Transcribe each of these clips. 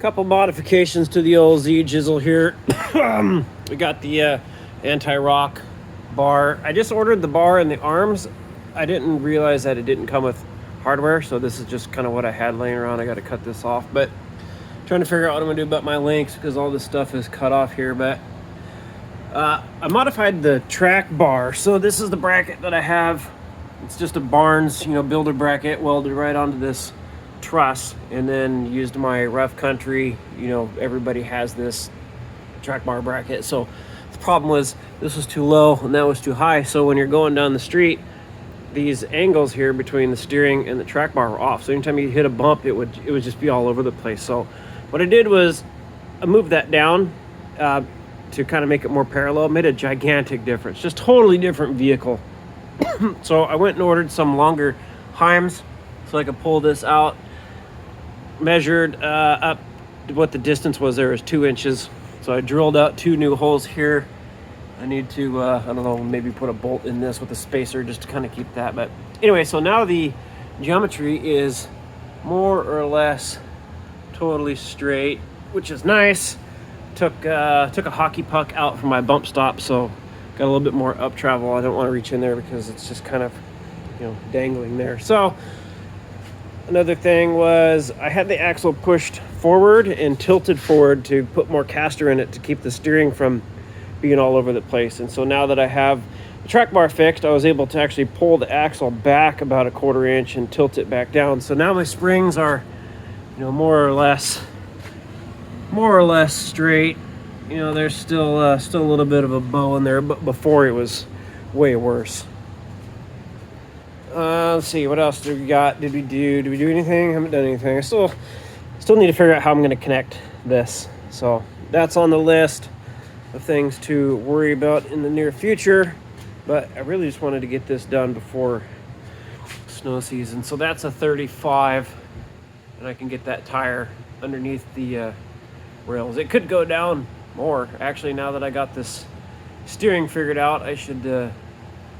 Couple modifications to the old Z Jizzle here. We got the Antirock bar. I just ordered the bar and the arms. I didn't realize that it didn't come with hardware, so this is just kind of what I had laying around. I got to cut this off, but trying to figure out what I'm gonna do about my links because all this stuff is cut off here. But I modified the track bar. So this is the bracket that I have. It's just a Barnes, builder bracket welded right onto this truss, and then used my rough country. Everybody has this track bar bracket. So the problem was this was too low and that was too high. So when you're going down the street, these angles here between the steering and the track bar were off. So anytime you hit a bump, it would just be all over the place. So what I did was I moved that down to kind of make it more parallel. It made a gigantic difference. Just totally different vehicle. So I went and ordered some longer heims so I could pull this out. Measured up what the distance was. There was 2 inches. So I drilled out 2 new holes here. I need to, I don't know, maybe put a bolt in this with a spacer just to kind of keep that. But anyway, so now the geometry is more or less totally straight, which is nice. Took a hockey puck out from my bump stop, so got a little bit more up travel. I don't want to reach in there because it's just kind of, dangling there. So another thing was I had the axle pushed forward and tilted forward to put more caster in it to keep the steering from being all over the place. And so now that I have the track bar fixed, I was able to actually pull the axle back about a 1/4 inch and tilt it back down. So now my springs are, more or less straight. There's still a little bit of a bow in there, but before it was way worse. Let's see, what else did we got? Did we do anything? Haven't done anything. I still need to figure out how I'm going to connect this. So that's on the list of things to worry about in the near future. But I really just wanted to get this done before snow season. So that's a 35, and I can get that tire underneath the rails. It could go down more. Actually, now that I got this steering figured out, I should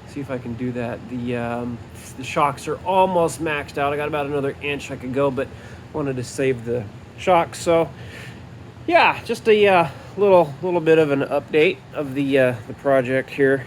see if I can do that. The shocks are almost maxed out. I got about another inch I could go, but wanted to save the shocks. So yeah, just a little bit of an update of the project here.